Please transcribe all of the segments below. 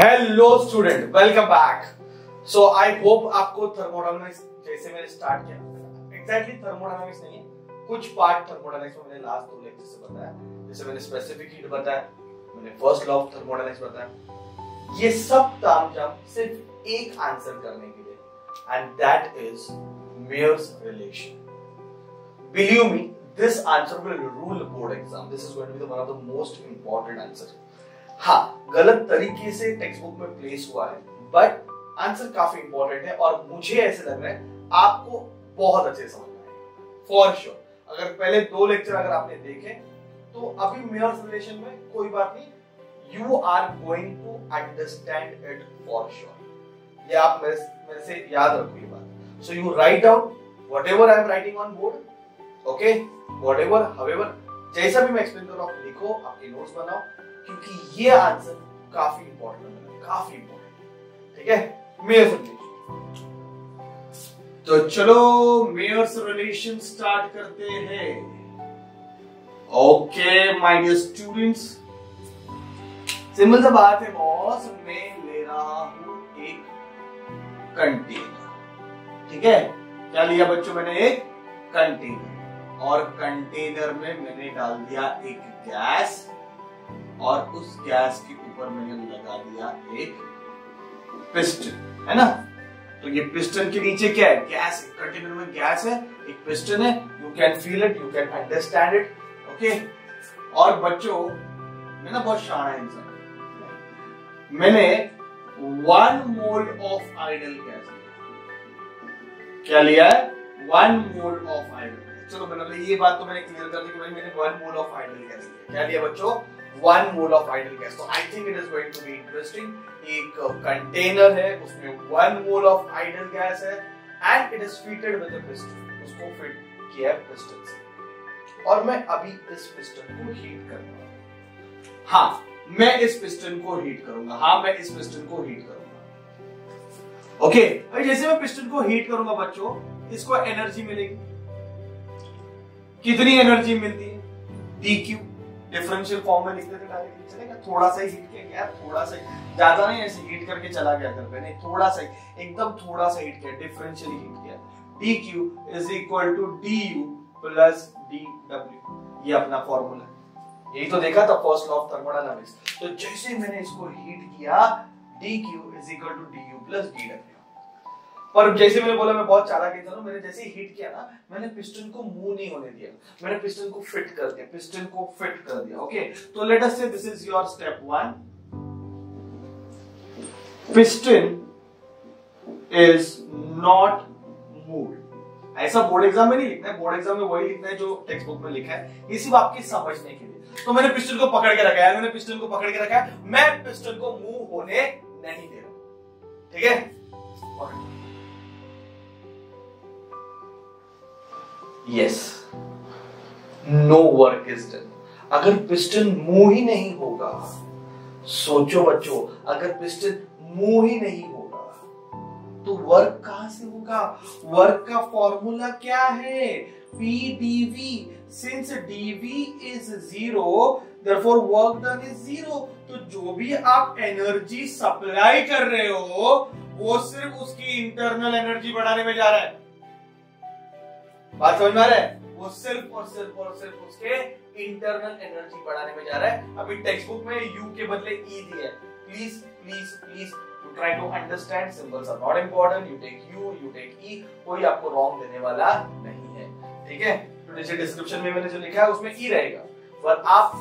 Hello student, welcome back. So I hope आपको thermodynamics जैसे मैंने स्टार्ट किया, एग्जैक्टली थर्मोडायनामिक्स नहीं है, कुछ पार्ट थर्मोडायनामिक्स में मैंने लास्ट 2 लेक्चर से बताया। जैसे मैंने स्पेसिफिक हीट बताया, मैंने फर्स्ट लॉ ऑफ थर्मोडायनामिक्स बताया। ये सब तामझाम सिर्फ एक आंसर करने के लिए, and that is Mayer's relation. Believe me, this answer will rule board exam. This is going to be one of the most important answers. हाँ, गलत तरीके से टेक्स्ट बुक में प्लेस हुआ है, बट आंसर काफी इंपॉर्टेंट है और मुझे ऐसे लग रहा है आपको बहुत अच्छे समझ में आएगा फॉर श्योर। अगर पहले 2 लेक्चर अगर आपने देखे तो अभी मेयर्स रिलेशन में कोई बात नहीं, you are going to understand it for sure. ये आप मेरे से याद रखो ये बात। So you write down whatever I am writing on board, okay, whatever however जैसा भी मैं एक्सप्लेन कर रहा हूं लिखो, आपके नोट्स बनाओ, क्योंकि ये आंसर काफी इंपॉर्टेंट है, काफी इंपॉर्टेंट। ठीक है, मेयर्स रिलेशन। तो चलो मेयर्स रिलेशन स्टार्ट करते हैं। Okay my dear students, simple सा बात है बॉस, मैं ले रहा हूं एक कंटेनर। ठीक है, क्या लिया बच्चों मैंने? एक कंटेनर, और कंटेनर में मैंने डाल दिया एक गैस, और उस गैस के ऊपर मैंने लगा दिया एक पिस्टन, है ना। तो ये पिस्टन के नीचे क्या है? गैस। कंटेनर में गैस है, एक पिस्टन है, you can feel it, you can understand it, okay. और बच्चों, मैं ना बहुत शाना इंसान, मैंने 1 मोल ऑफ आइडल गैस लिया। क्या लिया है? 1 मोल ऑफ आइडल। चलो मतलब ये बात तो मैंने क्लियर कर दी कि भाई मैंने 1 मोल ऑफ आइडल गैस लिया। क्या लिया बच्चों? 1 मोल ऑफ आइडल गैस। तो I think it is going to be interesting. एक कंटेनर है, उसमें 1 मोल ऑफ आइडल गैस है, and it is fitted with a piston. उसको फिट किया है पिस्टन से, और मैं अभी इस पिस्टन को हीट करूंगा। हाँ, मैं इस पिस्टन को हीट करूंगा। हाँ, मैं इस पिस्टन को हीट करूंगा। ओके, भाई जैसे मैं पिस्टन को हीट करूंगा बच्चों, इसको एनर्जी मिलेगी। कितनी एनर्जी मिलती है? dq, डिफरेंशियल फॉर्म में लिख देते डायरेक्टली चलेगा। थोड़ा सा ही हीट किया गया, थोड़ा सा, ज्यादा नहीं ऐसे हीट करके चला गया घर पे, नहीं, थोड़ा सा, एकदम थोड़ा सा हीट किया, डिफरेंशियली हीट किया। dq is equal to du plus dw। ये अपना फॉर्मूला है, यही तो देखा था फर्स्ट लॉ ऑफ थर्मोडायनामिक्स। तो जैसे मैंने इसको हीट किया, dq is equal to du plus dw। पर जैसे मैंने बोला मैं बहुत चालाक इंसान हूं, मैंने जैसे ही हिट किया ना, मैंने पिस्टन को मूव नहीं होने दिया, मैंने पिस्टन को फिट कर दिया, पिस्टन को फिट कर दिया। ओके, तो लेट अस से this is your step 1। Piston is not moved. ऐसा बोर्ड एग्जाम में नहीं लिखना है, बोर्ड एग्जाम में वही लिखना है जो टेक्स्ट बुक में लिखा है, ये सिर्फ आपके समझने के लिए। तो मैंने पिस्टन को पकड़ के रखा है, मैंने पिस्टन को पकड़ के रखा है, मैं पिस्टन को मूव होने नहीं दे रहा। ठीक है, Yes, no work is done. अगर पिस्टन मूव ही नहीं होगा, सोचो बच्चों, अगर पिस्टन मूव ही नहीं होगा तो वर्क कहां से होगा? वर्क का फॉर्मूला क्या है? PdV। Since dV is 0, therefore work done is 0। तो जो भी आप एनर्जी सप्लाई कर रहे हो वो सिर्फ उसकी इंटरनल एनर्जी बढ़ाने में जा रहा है। बात समझ में आ रहा है? वो सिर्फ और सिर्फ और सिर्फ उसके इंटरनल एनर्जी बढ़ाने में जा रहा है। अभी टेक्स्ट बुक में U के बदले E दिया है। Please please please you try to understand, symbols are not important. You take U, you take E, कोई आपको रॉन्ग देने वाला नहीं है। ठीक है, तो नीचे डिस्क्रिप्शन में मैंने जो लिखा है उसमें E रहेगा, पर आप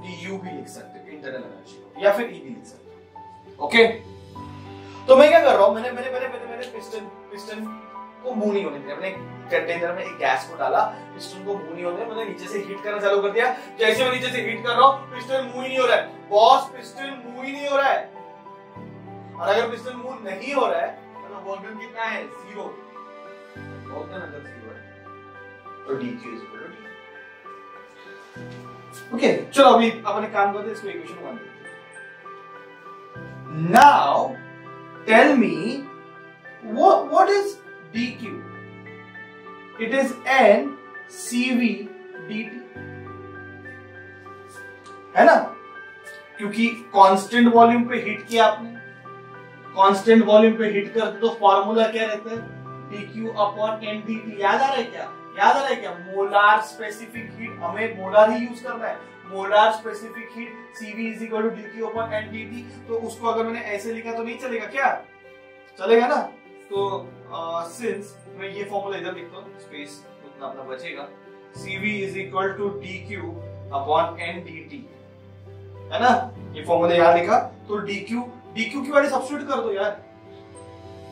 DU भी लिख सकते हो, इंटरनल एनर्जी, या फिर E भी लिख सकते हो। ओके, तो मैं क्या कर रहा हूं, मैंने पिस्टन को मूव नहीं होने दिया। मैंने कंटेनर में एक गैस को डाला, पिस्टन को मूव नहीं होने, मैंने नीचे से हीट करना चालू कर दिया। जैसे मैं नीचे से हीट कर रहा हूं, पिस्टन मूव ही नहीं हो रहा है। बॉस, पिस्टन मूव ही नहीं हो रहा है। और अगर पिस्टन मूव नहीं हो रहा है तो वर्क डन कितना है? 0। वर्क डन अगर 0 है तो dq is equal to d। Okay, चलो अभी अपने काम करते हैं, इसको इक्वेशन 1 देखते हैं। Now tell me what is dq? It is n cv dt, है ना, क्योंकि कांस्टेंट वॉल्यूम पे हीट किया आपने, कांस्टेंट वॉल्यूम पे हीट करते तो फॉर्मूला क्या रहता है, dq अपॉन ndt। याद आ रहा है क्या, याद आ रहा है क्या, मोलार स्पेसिफिक हीट, हमें मोलार ही यूज करना है, molar specific heat CV is equal to dq upon ndt। तो उसको अगर मैंने ऐसे लिखा तो नहीं चलेगा क्या, चलेगा ना। तो सिंस मैं ये फॉर्मूला इधर लिखता हूँ, स्पेस उतना अपना बचेगा, CV is equal to dq upon ndt, है ना, ये फॉर्मूला यहाँ लिखा। तो dq की वैल्यू सब्स्टिट्यूट कर दो यार,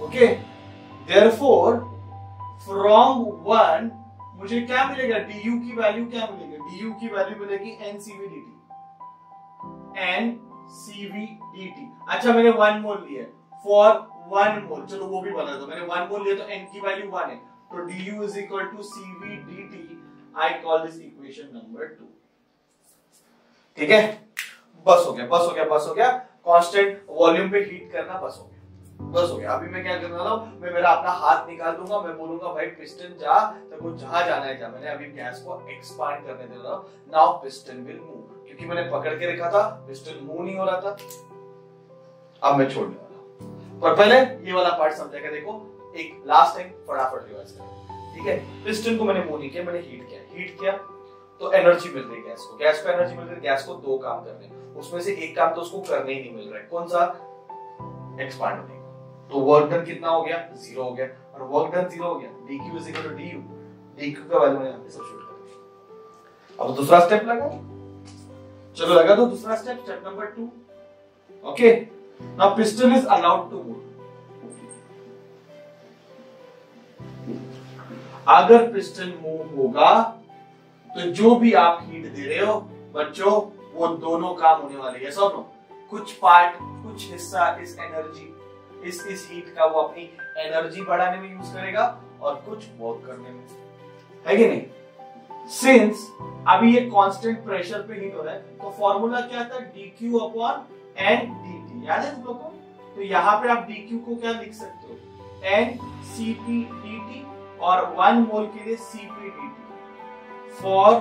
ओके। देयरफॉर फ्रॉम 1 मुझे क्या मिलेगा, du की वैल्यू क्या मिलेगी, du की वैल्यू मिलेगी ncv dt। अच्छा मैंने 1 मोल लिया, फॉर 1 मोल, चलो वो भी बता दो, मैंने 1 मोल लिया तो n की वैल्यू 1 है, तो du is equal to cv dt। I call this equation number 2। ठीक है, बस हो गया, बस हो गया, बस हो गया, कांस्टेंट वॉल्यूम पे हीट करना बस हो गया, बस हो गया। अभी मैं क्या करने वाला हूं, मैं मेरा अपना हाथ निकाल दूंगा, मैं बोलूंगा भाई पिस्टन जा, तेरे को जहां जाना है जा। मैंने अभी गैस को एक्सपांड करने दे रहा हूं, नाउ पिस्टन विल मूव, क्योंकि मैंने पकड़ के रखा था, पिस्टन मूव नहीं हो रहा था। अब मैं छोड़ने वाला हूं, पर पहले ये वाला पार्ट समझेगा। देखो एक लास्ट टाइम फटाफट रिवाइज करें, ठीक है। पिस्टन को मैंने मूव नहीं किया, मैंने हीट किया तो एनर्जी मिल रही है गैस को, गैस को एनर्जी मिल रही है, गैस को 2 काम करने, उसमें से एक काम तो उसको करने ही नहीं मिल रहा है, कौन सा, एक्सपांड होने का। तो वर्क डन कितना हो गया, 0 हो गया, और वर्क डन 0 हो गया, dq is equal to du, dq का वैल्यू यहां पे सब्स्टिट्यूट कर दिया। अब दूसरा स्टेप लगा, चलो लगा दो दूसरा step, step number 2, okay. Now piston is allowed to move. अगर पिस्टन मूव होगा तो जो भी आप हीट दे रहे हो बच्चों, वो दोनों काम होने वाले हैं, सब नो। कुछ पार्ट, कुछ हिस्सा इस एनर्जी, इस हीट का वो अपनी एनर्जी बढ़ाने में यूज करेगा, और कुछ वर्क करने में, है कि नहीं। सिंस अभी ये कांस्टेंट प्रेशर पे हीट हो रहा है, तो फॉर्मूला क्या था, dq अपॉन ndt, याद है तुम लोगों को। तो यहाँ पे आप dq को क्या लिख सकते हो, ncp dt, और 1 मोल के लिए cp dt फॉर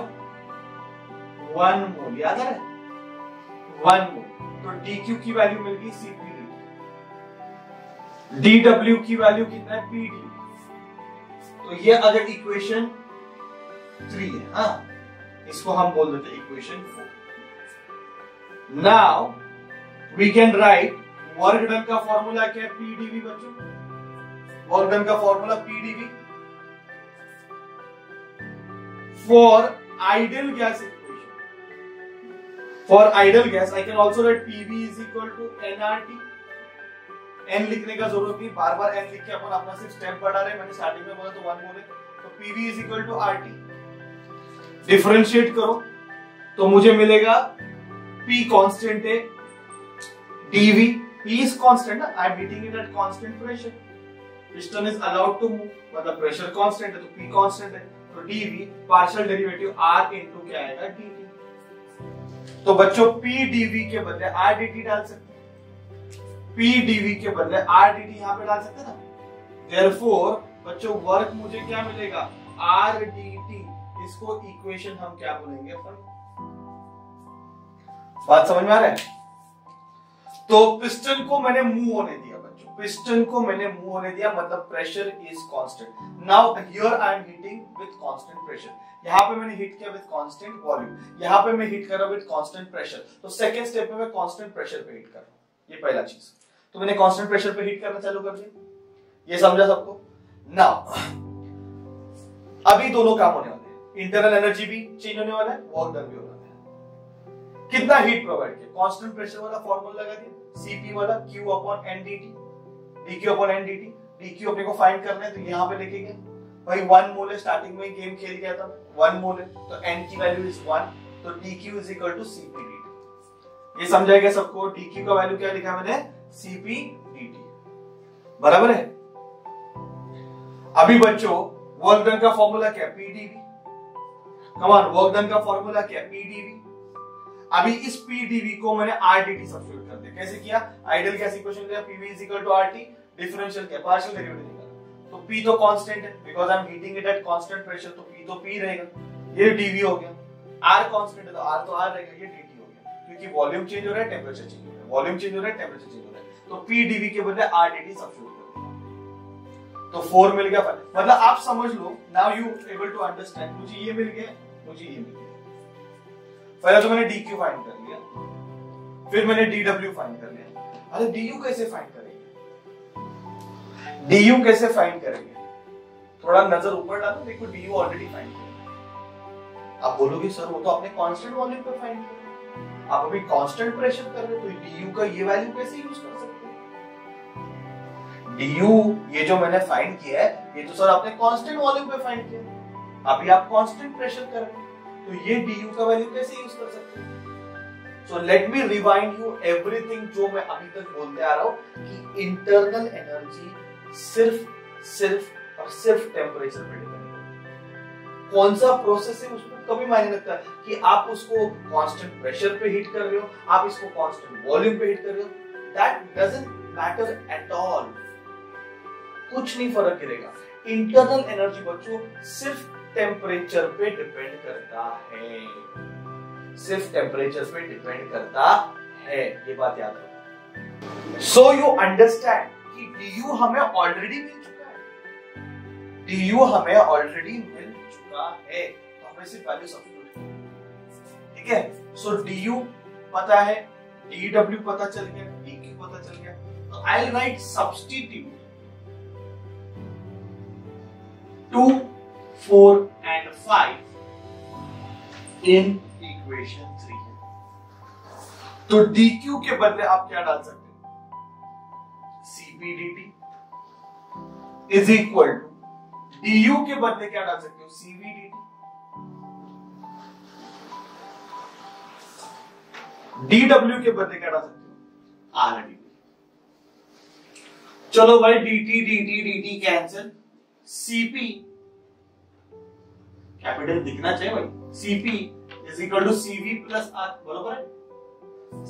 1 मोल, याद है 1 मोल। तो dq की वैल्यू मिल गई cp dt, dw की वैल्यू कितना है, pdv। तो ये अगर इक्वेशन 3 है, हाँ, इसको हम बोल देते हैं equation 4। Now we can write work done का फॉर्मूला क्या है, pdv बच्चों, वर्क डन का formula pdv for ideal gas equation. For ideal gas, I can also write PV is equal to nRT. n लिखने का जरूरत नहीं, बार बार n लिख के अपन अपना सिर्फ स्टेप बढ़ा रहे हैं। मैंने स्टार्टिंग में बोला तो 1 बोले, तो PV is equal to RT। Differentiate करो तो मुझे मिलेगा P कांस्टेंट है, dV, P is constant ना, I am heating it at constant pressure, piston is allowed to move, मतलब प्रेशर कांस्टेंट है तो P कांस्टेंट है, तो dV partial derivative R into क्या आएगा, dt। तो बच्चों P dV के बदले R dt डाल सकते हैं, P dV के बदले R dt यहां पे डाल सकते हैं ना। देयरफॉर बच्चों वर्क मुझे क्या मिलेगा, R dt, इसको इक्वेशन हम क्या बोलेंगे अपन, बात समझ में आ रहा है। तो पिस्टन को मैंने मूव होने दिया बच्चों, पिस्टन को मैंने मूव होने दिया, मतलब pressure is constant. Now here I am heating with constant pressure, यहां पे मैंने हीट किया विद कांस्टेंट वॉल्यूम, यहां पे मैं हीट कर रहा हूं विद कांस्टेंट प्रेशर। तो सेकंड स्टेप में मैं कांस्टेंट प्रेशर पे हीट कर रहा हूं, ये पहला चीज। तो मैंने कांस्टेंट प्रेशर पे हीट करना चालू कर दिया, ये समझा सबको। नाउ अभी दोनों काम होने वाले हैं, इंटरनल एनर्जी भी चेंज होने वाला है, वर्क डन भी होने वाला है। कितना हीट प्रोवाइड किया, कांस्टेंट प्रेशर वाला फार्मूला लगा दिया, Cp वाला Q upon ndt, dq upon ndt, dq अपने को फाइंड करना है तो यहां पे लिखेंगे भाई 1 मोल है, स्टार्टिंग में गेम खेल गया था 1 मोल है, तो n की वैल्यू इज 1, तो dq is equal to Cp dt। ये समझाएगा सबको, dq का वैल्यू क्या लिखा मैंने, Cp dt, बराबर है। अभी बच्चों वर्क डन का फॉर्मूला क्या है, pdv। Come on, work done का फॉर्मूला क्या है, pdv। अभी इस pdv को मैंने rdt सब्स्टिट्यूट कर दिया, कैसे किया, आइडियल गैस इक्वेशन लिया, pv is equal to RT, differential किया, पार्शियल डेरिवेटिव निकाला, तो p तो कांस्टेंट है because I am heating it at constant pressure, तो p तो p रहेगा, ये dv हो गया, r कांस्टेंट है तो r रहेगा, ये dt हो गया, क्योंकि वॉल्यूम चेंज हो रहा है, टेंपरेचर चेंज हो रहा है, वॉल्यूम चेंज हो रहा है, टेंपरेचर चेंज हो रहा है, तो पीडीवी के बदले आरडीटी सब्स्टिट्यूट कर दिया, तो 4 मिल गया। मतलब आप समझ लो, now you able to understand, मुझे ये मिल गया, मुझे ये मिल गया। पहले तो मैंने डीक्यू फाइंड कर लिया, फिर मैंने डीडब्ल्यू फाइंड कर लिया। अरे डीयू कैसे फाइंड करेंगे, डीयू कैसे फाइंड करेंगे? थोड़ा नजर ऊपर डालो, देखो डीयू ऑलरेडी फाइंड किया। आप बोलोगे सर वो तो आपने कांस्टेंट वॉल्यूम पे फाइंड किया, आप अभी कांस्टेंट प्रेशर कर रहे हो, तो डीयू का ये वैल्यू कैसे यूज कर सकते हैं? डीयू ये जो मैंने फाइंड किया है, ये तो सर आपने कांस्टेंट वॉल्यूम पे फाइंड किया, अभी आप कांस्टेंट प्रेशर कर रहे हैं, तो ये डीयू का वैल्यू कैसे यूज कर सकते हैं? So let me remind you everything जो मैं अभी तक बोलते आ रहा हूं कि इंटरनल एनर्जी सिर्फ और सिर्फ टेम्परेचर पे डिपेंड है। कौन सा प्रोसेस है उसको कभी मायने रखता है कि आप उसको कांस्टेंट प्रेशर पे हीट कर रहे हो, आप इसको कांस्टेंट वॉल्यूम पे हीट कर रहे हो, that doesn't matter at all, कुछ नहीं फर्क गिरेगा। इंटरनल एनर्जी बच्चों सिर्फ टेम्परेचर पे डिपेंड करता है, सिर्फ टेम्परेचर पे डिपेंड करता है, ये बात याद रखो। सो यू अंडरस्टैंड कि डीयू हमें ऑलरेडी मिल चुका है, डीयू हमें ऑलरेडी मिल चुका है, तो हमें सिर्फ वैल्यू सब्स्टिट्यूट करनी, ठीक है। सो डीयू पता है, डीडब्ल्यू पता चल गया, डीक्यू पता चल गया, तो I will write substitute 2, 4 and 5 in equation 3। तो dq के बदले आप क्या डाल सकते हैं, cp dt is equal to du के बदले क्या डाल सकते हो, cv dt, dw के बदले क्या डाल सकते हो, rdt। चलो भाई dt dt dt cancel, cp capital दिखना चाहिए भाई, cp is equal to cv plus r, बरोबर है?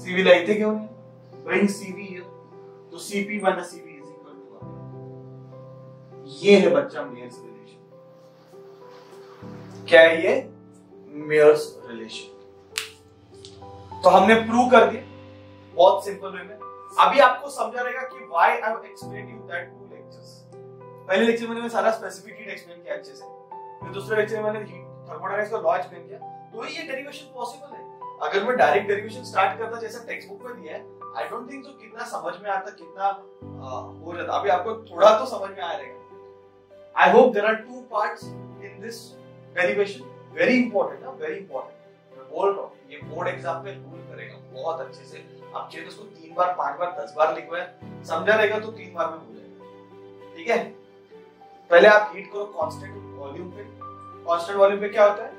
cv लाइते क्यों नहीं, ब्रिंग cv हियर, तो cp minus cv is equal to r। ये है बच्चा मेयर्स रिलेशन। क्या है ये? Mayer's relation. तो हमने प्रूव कर दिया बहुत सिंपल वे में। अभी आपको समझा रहेगा कि why I have explained you that to lectures. पहले लेक्चर में मैंने सारा स्पेसिफिक हीट एक्सप्लेन किया अच्छे से, फिर दूसरे लेक्चर में मैंने थर्मोडायनामिक्स का लॉ एक्सप्लेन किया, तो ये डेरिवेशन पॉसिबल है। अगर मैं डायरेक्ट डेरिवेशन स्टार्ट करता जैसा टेक्स्ट बुक में दिया है, आई डोंट थिंक तो कितना समझ में आता, कितना हो जाता। अभी आपको थोड़ा तो समझ में आ रहेगा। I hope there are 2 parts in this derivation, very important है, वेरी इंपॉर्टेंट। मैं बोल रहा हूँ ये बोर्ड एग्जाम में रूल करेगा बहुत अच्छे से। आप चाहिए तो उसको 3 बार 5 बार 10 बार लिखवाए, समझा रहेगा तो 3 बार में हो जाएगा, ठीक है। पहले आप हीट करो कांस्टेंट वॉल्यूम पे। कांस्टेंट वॉल्यूम पे क्या होता है,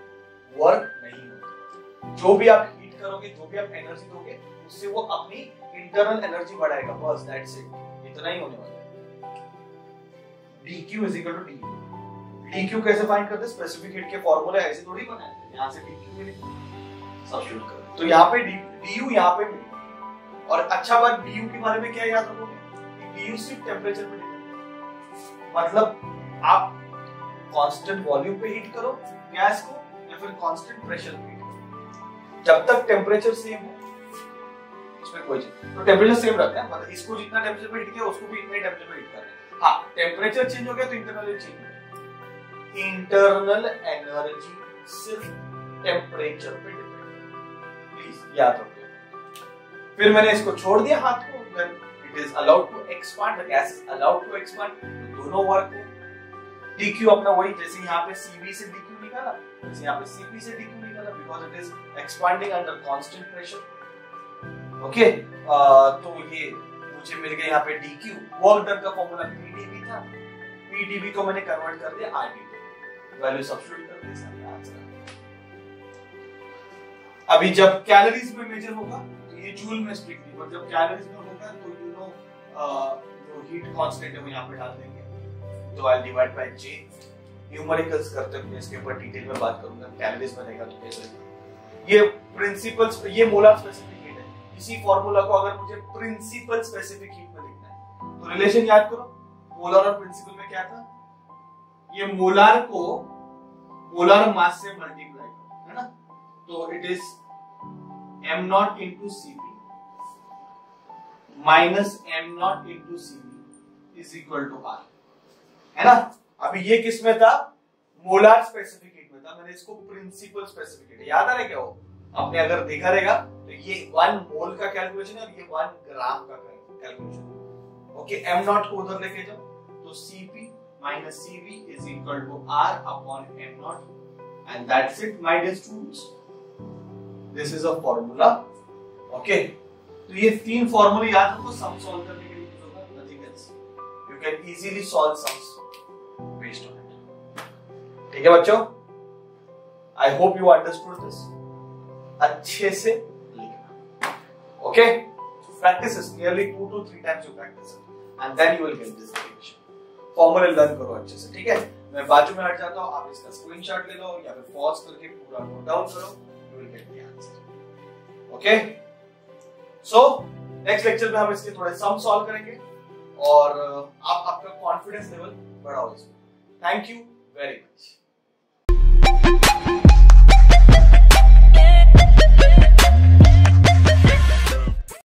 वर्क नहीं होता। जो भी आप हीट करोगे, जो भी आप एनर्जी दोगे, उससे वो अपनी इंटरनल एनर्जी बढ़ाएगा, बस दैट्स इट, इतना ही होने वाला है। dq is equal to du। dq कैसे फाइंड करते हैं, स्पेसिफिक हीट के फार्मूला ऐसे थोड़ी बनाए थे, यहां से dq मिले, सब्स्टिट्यूट करो, तो यहां पे du यहां पे मिले। और अच्छा बात du के बारे में क्या याद रखोगे कि du सिर्फ टेंपरेचर पे डिपेंड, मतलब आप कांस्टेंट वॉल्यूम पे हीट करो गैस को या फिर कांस्टेंट प्रेशर पे हीट करो, जब तक टेंपरेचर सेम हो इसमें कोई चीज, तो टेंपरेचर सेम रहता है, मतलब इसको जितना टेंपरेचर पे हीट किया उसको भी इतने टेंपरेचर पे हीट करना है। हाँ, टेंपरेचर चेंज हो गया तो इंटरनल चेंज हो गया। इंटरनल एनर्जी सिर्फ टेंपरेचर पे डिपेंड है, प्लीज याद रखिए। फिर मैंने इसको छोड़ दिया हाथ को, then it is allowed to expand, the gas is allowed to expand, दोनों वर्क। dq अपना वही, जैसे यहाँ पे cv से dq निकाला, वैसे यहाँ पे cp से dq निकाला, because it is expanding under constant pressure. Okay, तो ये मुझे मिल गया यहाँ पे dq। वर्क डन का फॉर्मूला pdv था, pdv को मैंने कन्वर्ट कर दिया rdv, वैल्यू सब्स्टिट्यूट कर दी, सामने आंसर। अभी जब कैलोरीज में मेजर होगा तो ये जूल में स्ट्रिक्टली, पर जब कैलोरीज में होगा तो यू नो जो हीट कांस्टेंट है वो यहाँ पे डाल देंगे, तो I divide by j। Numericals करते हैं, इसके ऊपर डिटेल में बात करूंगा, कैलोरीज में रहेगा तो कैसे। ये प्रिंसिपल्स, ये मोलार स्पेसिफिक हीट है। इसी फार्मूला को अगर मुझे प्रिंसिपल स्पेसिफिक हीट में लिखना है तो रिलेशन याद करो, मोलार और प्रिंसिपल में क्या था, ये मोलार को मोलार मास से मल्टीप्लाई करो, है ना, तो it is m0 into cp minus M naught into C B is equal to R, है ना। अभी ये किस में था, मोलार स्पेसिफिक हीट में था, मैंने इसको प्रिंसिपल स्पेसिफिक हीट, याद आ रहा है क्या वो, आपने अगर देखा रहेगा तो ये 1 मोल का कैलकुलेशन है और ये 1 ग्राम का कैलकुलेशन। ओके, एम नॉट को उधर लेके जाओ, तो Cp minus Cv is equal to R upon M naught, and that's it my dear students, this is a formula. Okay, तो ये 3 फॉर्मूले याद रखो, सम सॉल्व करने के लिए यूज होगा, nothing else. You can easily solve sums based on it. ठीक है बच्चों, I hope you understood this, अच्छे से लिखना। Okay, practice is nearly 2 to 3 times you practice it, and then you will get this information. फॉर्मूले learn करो अच्छे से, ठीक है। मैं बाजू में हट जाता हूँ, आप इसका स्क्रीनशॉट ले लो या फिर पॉज करके पूरा नोट डाउन करो, you will get the answer. Okay, so next lecture में हम इसके थोड़े सम सॉल्व करेंगे और आप आपका कॉन्फिडेंस लेवल बढ़ाओ इसमें। Thank you very much.